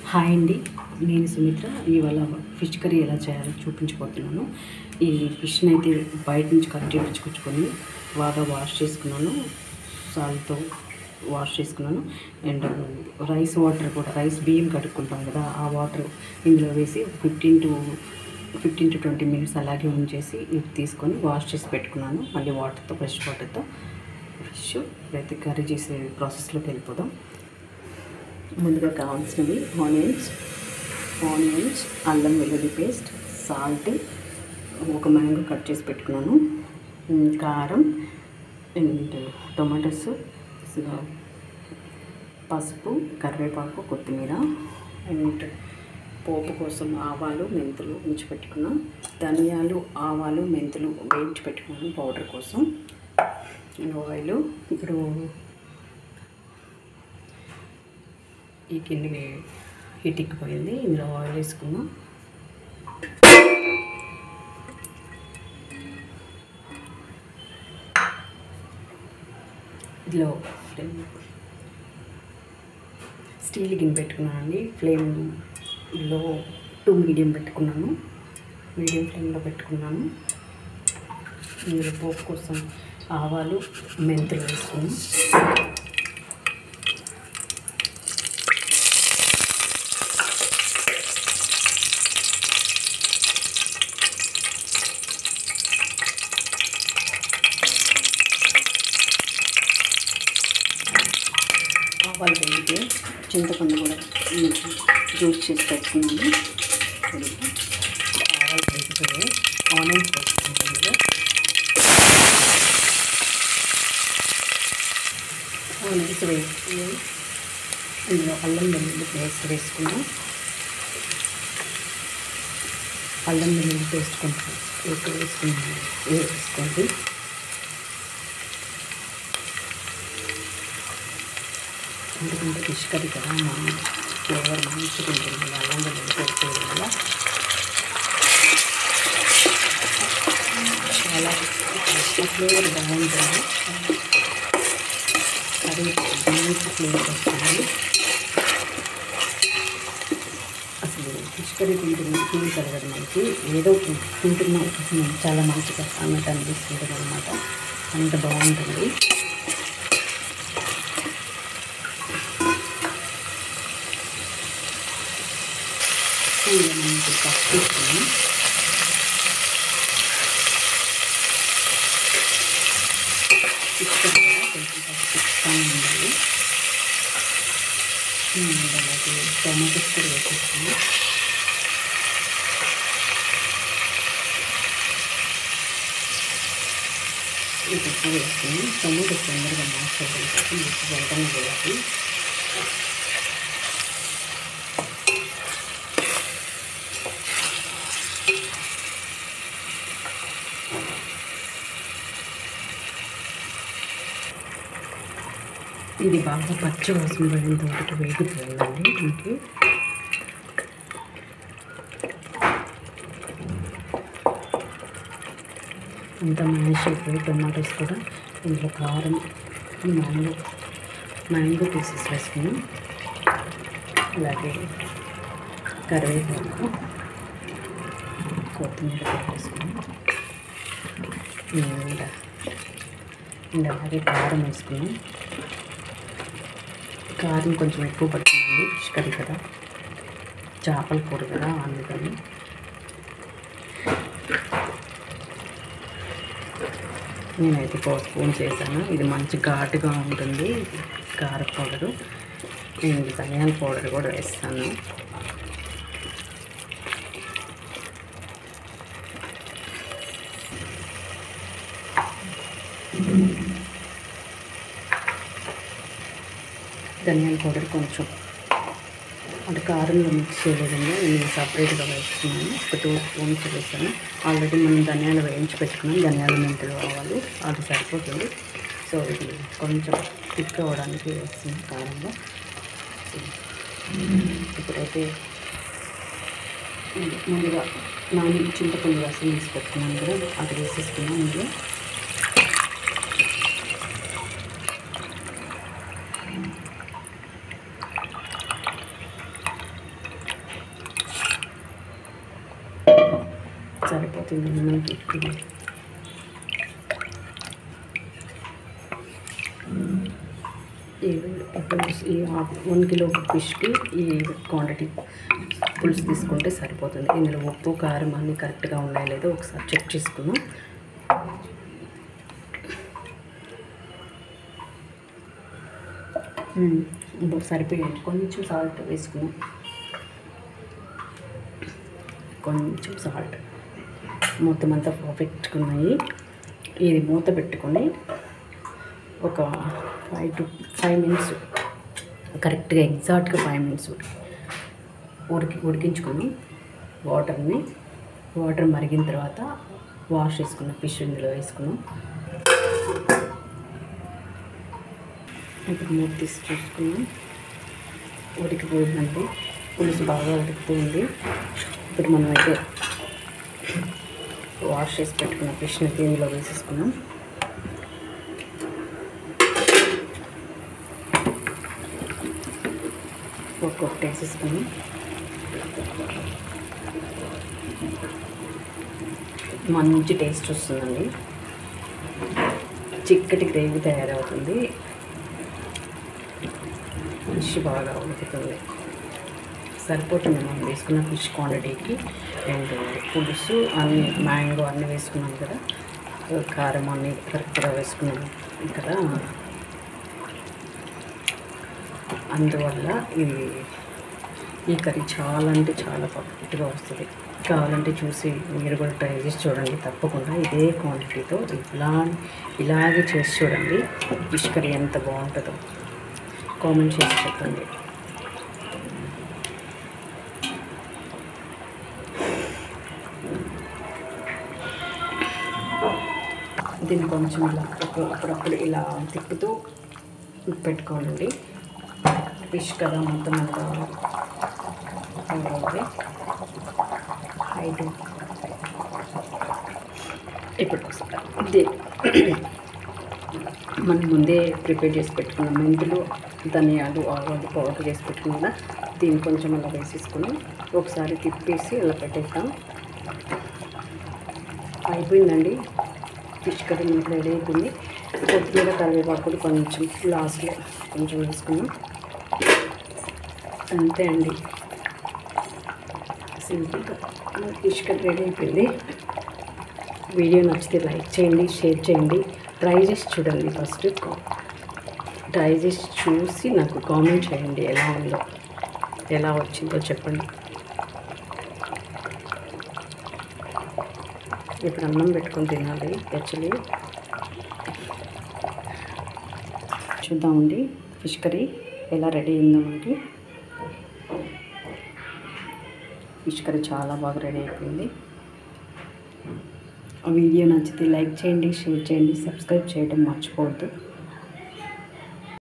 Hi అండి, నేను సుమిత్ర. ఇవాళ ఫిష్ కర్రీ ఎలా చేయాలో చూపించబోతున్నాను. ఈ ఫిష్ని అయితే బయట నుంచి కట్ చేయించుకొచ్చుకొని బాగా వాష్ చేసుకున్నాను, సాల్ట్తో వాష్ చేసుకున్నాను. అండ్ రైస్ వాటర్ కూడా, రైస్ బియ్యం కడుక్కుంటాం కదా, ఆ వాటర్ ఇందులో వేసి 15 to 20 minutes అలాగే ఉంచేసి ఇది తీసుకొని వాష్ చేసి పెట్టుకున్నాను. మళ్ళీ వాటర్తో, ఫ్రెష్ వాటర్తో ఫిష్ అయితే కర్రీ చేసే ప్రాసెస్లోకి వెళ్ళిపోదాం. ముందుగా కావాల్సినవి ఆనియన్స్, అల్లం వెల్లుల్లి పేస్ట్, సాల్ట్, ఒక మ్యాంగో కట్ చేసి పెట్టుకున్నాను, కారం అండ్ టొమాటోస్, పసుపు, కరివేపాకు, కొత్తిమీర అండ్ పోపు కోసం ఆవాలు, మెంతులు ఉంచి పెట్టుకున్నాను. ధనియాలు, ఆవాలు, మెంతులు వేయించి పెట్టుకున్నాను పౌడర్ కోసం. ఆయిల్ ఇప్పుడు ఈ కిందికి హీట్ ఎక్కిపోయింది. ఇందులో ఆయిల్ వేసుకుందాం. ఇందులో స్టీల్ గిన్నె పెట్టుకున్నానండి. ఫ్లేమ్లో 2 మీడియం పెట్టుకున్నాను, మీడియం ఫ్లేమ్లో పెట్టుకున్నాను. ఇందులో పోపు కోసం ఆవాలు, మెంతులు వేసుకున్నాను. ఆవాలు వేగితే చింతపండు కూడా జ్యూస్ చేసి పెట్టుకున్నాను. ఆవాలు వేగిపోయి ఆనియన్స్ వేసుకుంటాను. ఆనియన్స్ వేసి ఇందులో అల్లం వెల్లుల్లి పేస్ట్ వేసుకున్నాం. అల్లం వెల్లుల్లి పేస్ట్ కొంచెం ఎక్కువ వేసుకోండి. ఎందుకంటే ఫిష్ కర్రీ కదా, ఫ్లేవర్ మంచిగా ఉంటుంది అల్లం వెల్లుల్లి పేస్ట్ వేయడం వల్ల. చాలా ఫ్లేవర్ బాగుంటుంది, కర్రీ మంచి ఫ్లేవర్ వస్తుంది. అసలు ఫిష్ కర్రీ తింటుంది ఫీల్ కలగదు, మనకి ఏదో తింటున్నాం చాలా మంచిగా అన్నట్టు అనిపిస్తుంటుంది అనమాట. అంత బాగుంటుంది. మనకి పసుపు తీసుకున్నాం. చికెన్ కూడా కొంచెం పసుపు ఇస్తాను ఉండాలి. అలాగే టమాటోస్ కూడా వేసేస్తాను. ఇది ఉప్పు వేసుకుని టమాటోస్ తొందరగా మ్యాష్ అవ్వడం కోసం ఉప్పు వెంటనే వేయాలి. ఇది బాగా పచ్చి వాసన పడినంత వరకు వేగిపోయిందండి. మనకి అంత మ్యాష్ అయిపోయి టొమాటోస్ కూడా ఇందులో కారం, మ్యాంగో పీసెస్ వేసుకున్నాం. అలాగే కరివేపాకు, కొత్తిమీర వేసుకున్నాం. అలాగే కారం వేసుకున్నాం. కారం కొంచెం ఎక్కువ పడుతుందండి, ఫిష్ కర్రీ కదా, చేపల కూర కదా, అందుకని. నేనైతే 4 స్పూన్స్ వేసాను. ఇది మంచి ఘాటుగా ఉంటుంది కారం పౌడరు. నేను ధనియాల పౌడర్ కూడా వేస్తాను. ధనియాల పౌడర్ కొంచెం అంటే కారంలో మిక్స్ చేయలేదండి, నేను సపరేట్గా వేస్తున్నాను. ఒక 2 స్పూన్స్ వేసాను. ఆల్రెడీ మనం ధనియాలు వేయించి పెట్టుకున్నాం, ధనియాలు, మెంతులు, ఆవాలు, అది సరిపోతుంది. సో ఇది కొంచెం థిక్ అవ్వడానికి వేస్తున్నాం కారంలో. ఇప్పుడైతే ముందుగా చింతపండు రసం వేసి పెట్టుకున్నాను కదా, అది వేసేసుకున్నాం. ఇందులో సరిపోతుంది మనకి ఇది. ఈ 1 కిలో ఫిష్కి ఈ క్వాంటిటీ పులుసు తీసుకుంటే సరిపోతుంది. ఇందులో ఉప్పు కారం అన్నీ కరెక్ట్గా ఉన్నాయో లేదో ఒకసారి చెక్ చేసుకుందాం. సరిపోయాయి. కొంచెం సాల్ట్ వేసుకున్నాం, కొంచెం సాల్ట్. మొత్తం అంతా పర్ఫెక్ట్గా ఉన్నాయి. ఇది మూత పెట్టుకొని ఒక 5 మినిట్స్ కరెక్ట్గా ఎగ్జాక్ట్గా 5 మినిట్స్ ఉడికించుకొని వాటర్ మరిగిన తర్వాత వాష్ చేసుకున్న ఫిష్ ఇందులో వేసుకున్నాం. ఇప్పుడు మూత తీసి చూసుకున్నాం, ఉడికిపోయిందండి. పులుసు బాగా ఉడుకుతుంది. ఇప్పుడు మనం అయితే వాష్ చేసి పెట్టుకున్న ఫిష్ని ఇందులో వేసేసుకున్నాం. ఒక్కొక్కటి వేసేసుకుని మంచి టేస్ట్ వస్తుందండి. చిక్కటి గ్రేవీ తయారవుతుంది. ఫిష్ బాగా ఉడుకుతుంది. సరిపోతుంది మనం వేసుకున్న ఫిష్ క్వాంటిటీకి. అండ్ పులుసు అన్నీ మ్యాంగో అన్నీ వేసుకున్నాం కదా, కారం అన్నీ కరెక్ట్గా వేసుకున్నాం కదా, అందువల్ల ఈ కర్రీ చాలా అంటే చాలా పర్ఫెక్ట్గా వస్తుంది. కావాలంటే చూసి మీరు కూడా ట్రై చేసి చూడండి. తప్పకుండా ఇదే క్వాంటిటీతో ఇలాగే చేసి చూడండి. ఫిష్ కర్రీ ఎంత బాగుంటుందో కామెంట్ చేసి చెప్పండి. దీన్ని కొంచెం ఇలా అప్పుడప్పుడు ఇలా తిప్పుతూ పెట్టుకోవాలండి. ఫిష్ కదా మొత్తం అంతా హైట్. ఇప్పుడు మనం ముందే ప్రిపేర్ చేసి పెట్టుకున్న మెంతులు, ధనియాలు, ఆవాలు పౌడర్ చేసి పెట్టుకున్నా దీన్ని కొంచెం అలా వేసేసుకుని ఒకసారి తిప్పేసి అలా పెట్టేస్తాం. అయిపోయిందండి. ఫిష్ కర్రీ మనకు రెడీ అయిపోయింది. కొత్తిమీర కరివేపాకు కొంచెం లాస్ట్లో కొంచెం వేసుకున్నాం. అంతే అండి, సింపుల్గా మన ఫిష్ కర్రీ రెడీ అయిపోయింది. వీడియో నచ్చితే లైక్ చేయండి, షేర్ చేయండి, ట్రై చేసి చూడండి. ఫస్ట్ ట్రై చేసి చూసి నాకు కామెంట్ చేయండి, ఎలా ఉందో, ఎలా వచ్చిందో చెప్పండి. ఇప్పుడు అన్నం పెట్టుకొని తినాలి. యాక్చువల్లీ చూద్దామండి ఫిష్ కర్రీ ఎలా రెడీ అయిందో మనకి. ఫిష్ కర్రీ చాలా బాగా రెడీ అయిపోయింది. వీడియో నచ్చితే లైక్ చేయండి, షేర్ చేయండి, సబ్స్క్రైబ్ చేయడం మర్చిపోవద్దు.